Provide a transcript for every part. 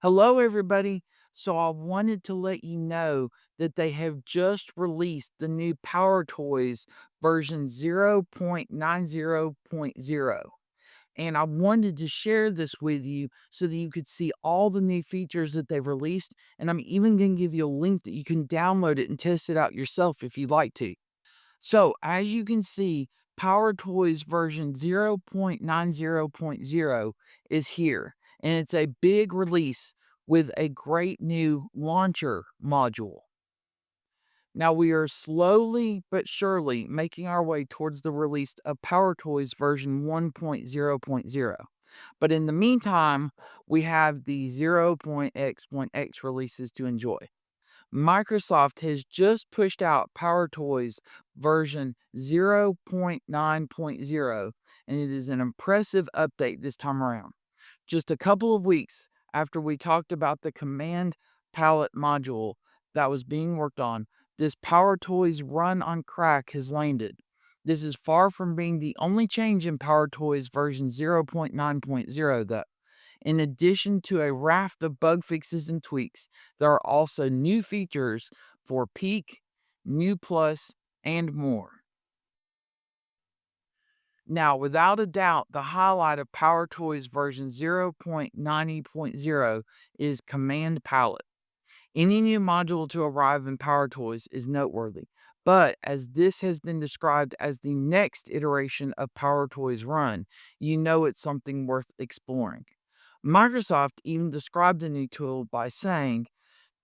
Hello, everybody. So I wanted to let you know that they have just released the new PowerToys version 0.90.0. And I wanted to share this with you so that you could see all the new features that they've released. And I'm even going to give you a link that you can download it and test it out yourself if you'd like to. So, as you can see, PowerToys version 0.90.0 is here, and it's a big release with a great new launcher module. Now, we are slowly but surely making our way towards the release of PowerToys version 1.0.0. But in the meantime, we have the 0.x.x releases to enjoy. Microsoft has just pushed out PowerToys version 0.9.0, and it is an impressive update this time around. Just a couple of weeks after we talked about the command palette module that was being worked on, this PowerToys run on crack has landed. This is far from being the only change in PowerToys version 0.9.0, though. In addition to a raft of bug fixes and tweaks, there are also new features for Peak, New Plus, and more. Now, without a doubt, the highlight of PowerToys version 0.90.0 is Command Palette. Any new module to arrive in PowerToys is noteworthy, but as this has been described as the next iteration of PowerToys Run, you know it's something worth exploring. Microsoft even described the new tool by saying,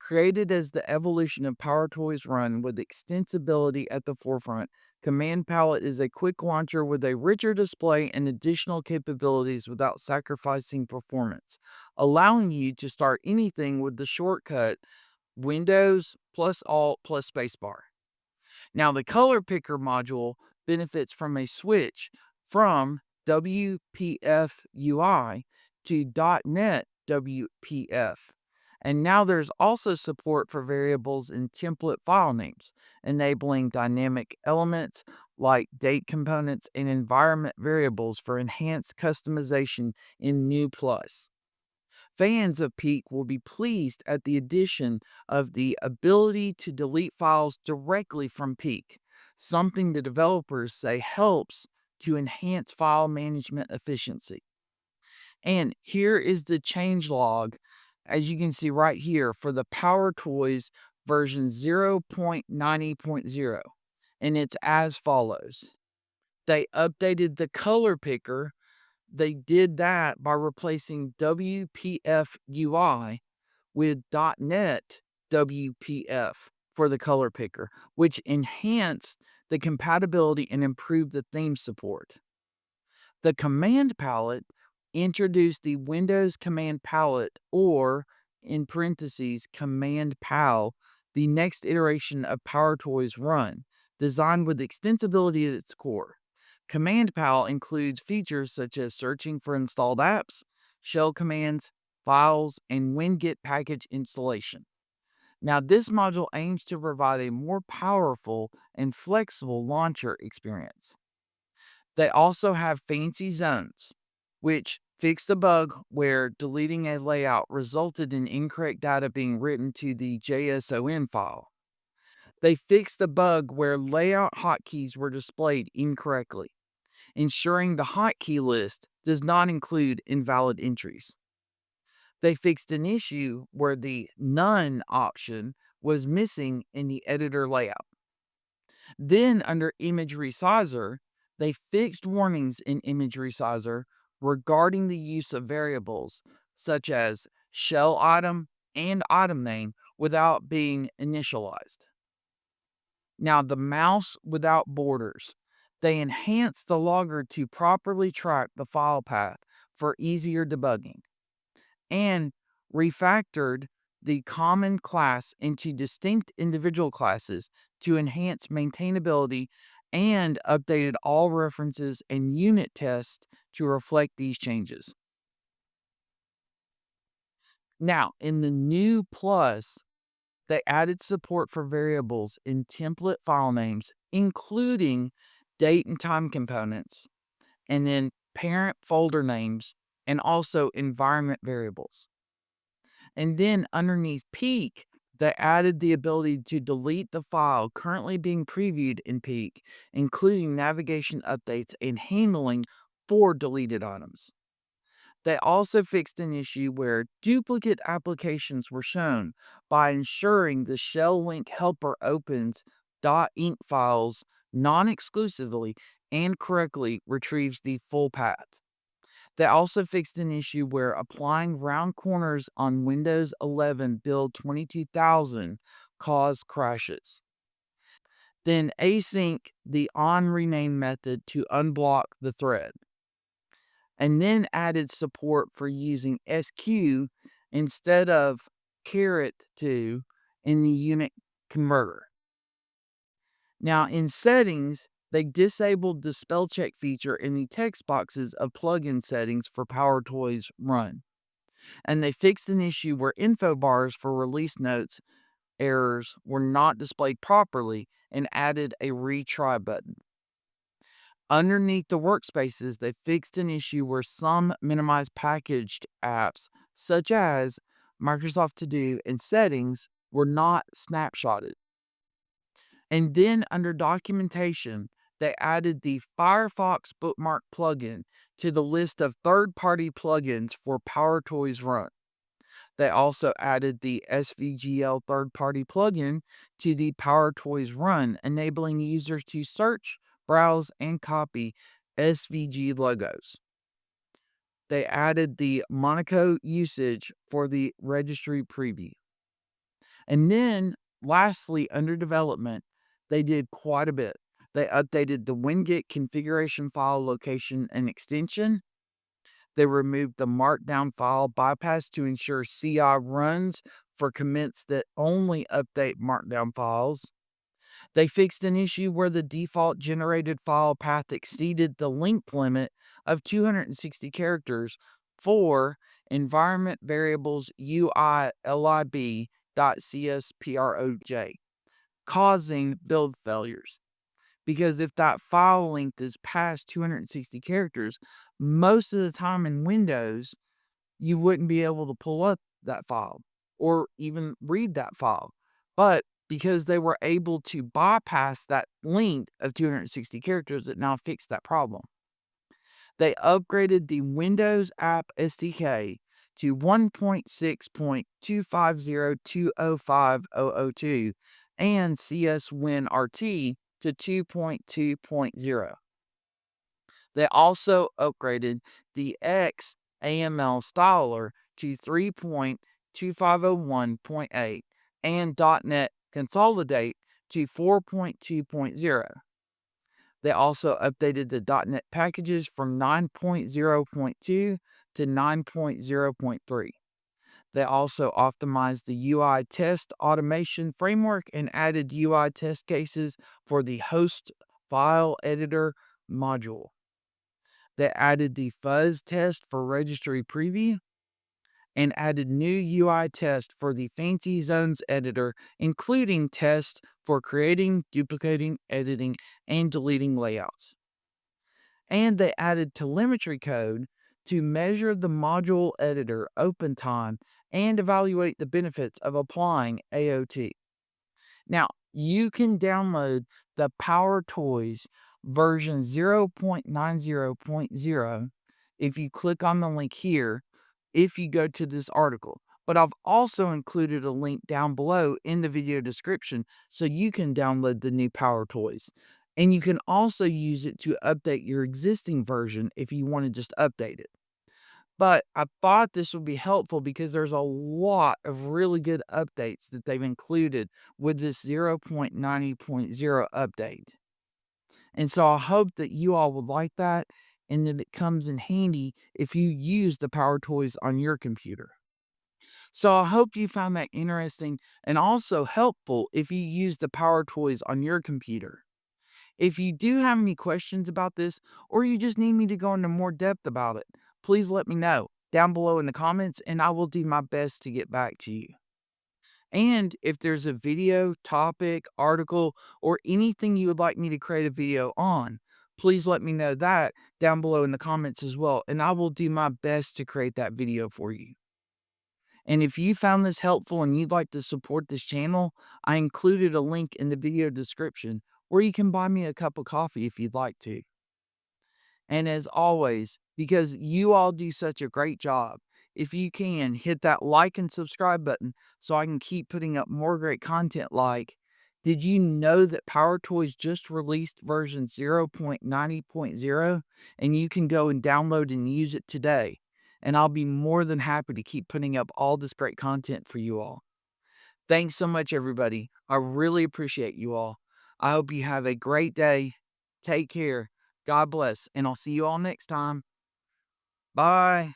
created as the evolution of PowerToys Run with extensibility at the forefront, Command Palette is a quick launcher with a richer display and additional capabilities without sacrificing performance, allowing you to start anything with the shortcut Windows plus Alt plus Spacebar. Now, the color picker module benefits from a switch from WPF UI to .NET WPF. And now there's also support for variables in template file names, enabling dynamic elements like date components and environment variables for enhanced customization in New Plus. Fans of Peak will be pleased at the addition of the ability to delete files directly from Peak, something the developers say helps to enhance file management efficiency. And here is the changelog, as you can see right here, for the PowerToys version 0.90.0. And it's as follows. They updated the color picker. They did that by replacing WPF UI with .NET WPF for the color picker, which enhanced the compatibility and improved the theme support. The command palette introduced the Windows Command Palette, or in parentheses, Command PAL, the next iteration of PowerToys Run, designed with extensibility at its core. Command PAL includes features such as searching for installed apps, shell commands, files, and WinGet package installation. Now, this module aims to provide a more powerful and flexible launcher experience. They also have FancyZones, which fixed a bug where deleting a layout resulted in incorrect data being written to the JSON file. They fixed the bug where layout hotkeys were displayed incorrectly, ensuring the hotkey list does not include invalid entries. They fixed an issue where the None option was missing in the editor layout. Then, under Image Resizer, they fixed warnings in Image Resizer regarding the use of variables such as shell item and item name without being initialized. Now, the mouse without borders. They enhanced the logger to properly track the file path for easier debugging, and refactored the common class into distinct individual classes to enhance maintainability, and updated all references and unit tests to reflect these changes. Now, in the new Plus, they added support for variables in template file names, including date and time components, and then parent folder names, and also environment variables. And then underneath Peak, they added the ability to delete the file currently being previewed in Peak, including navigation updates and handling for deleted items. They also fixed an issue where duplicate applications were shown by ensuring the shell link helper opens .inc files non-exclusively and correctly retrieves the full path. They also fixed an issue where applying round corners on Windows 11 build 22000 caused crashes. Then async the onRename method to unblock the thread, and then added support for using SQ instead of -2 in the unit converter. Now, in settings, they disabled the spell check feature in the text boxes of plugin settings for PowerToys Run. And they fixed an issue where info bars for release notes errors were not displayed properly and added a retry button. Underneath the workspaces, they fixed an issue where some minimized packaged apps, such as Microsoft To Do and Settings, were not snapshotted. And then under documentation, they added the Firefox bookmark plugin to the list of third-party plugins for PowerToys Run. They also added the SVGL third-party plugin to the PowerToys Run, enabling users to search, browse, and copy SVG logos. They added the Monaco usage for the Registry preview. And then, lastly, under development, they did quite a bit. They updated the Winget configuration file location and extension. They removed the Markdown file bypass to ensure CI runs for commits that only update Markdown files. They fixed an issue where the default generated file path exceeded the length limit of 260 characters for environment variables UILIB.CSPROJ, causing build failures. Because if that file length is past 260 characters, most of the time in Windows, you wouldn't be able to pull up that file or even read that file. But because they were able to bypass that length of 260 characters, it now fixed that problem. They upgraded the Windows App SDK to 1.6.250.205.002 and CSWinRT to 2.2.0. They also upgraded the XAML styler to 3.2501.8 and .NET Consolidate to 4.2.0. They also updated the .NET packages from 9.0.2 to 9.0.3. They also optimized the UI test automation framework and added UI test cases for the host file editor module. They added the fuzz test for registry preview and added new UI test for the FancyZones editor, including tests for creating, duplicating, editing, and deleting layouts. And they added telemetry code to measure the module editor open time and evaluate the benefits of applying AOT. Now, you can download the PowerToys version 0.90.0 if you click on the link here, if you go to this article. But I've also included a link down below in the video description so you can download the new PowerToys. And you can also use it to update your existing version if you want to just update it. But I thought this would be helpful because there's a lot of really good updates that they've included with this 0.90.0 update. And so I hope that you all would like that and that it comes in handy if you use the PowerToys on your computer. So I hope you found that interesting and also helpful if you use the PowerToys on your computer. If you do have any questions about this, or you just need me to go into more depth about it, please let me know down below in the comments and I will do my best to get back to you. And if there's a video, topic, article, or anything you would like me to create a video on, please let me know that down below in the comments as well, and I will do my best to create that video for you. And if you found this helpful and you'd like to support this channel, I included a link in the video description where you can buy me a cup of coffee if you'd like to. And as always, because you all do such a great job, if you can, hit that like and subscribe button so I can keep putting up more great content like, did you know that PowerToys just released version 0.90.0 and you can go and download and use it today? And I'll be more than happy to keep putting up all this great content for you all. Thanks so much, everybody. I really appreciate you all. I hope you have a great day. Take care. God bless, and I'll see you all next time. Bye.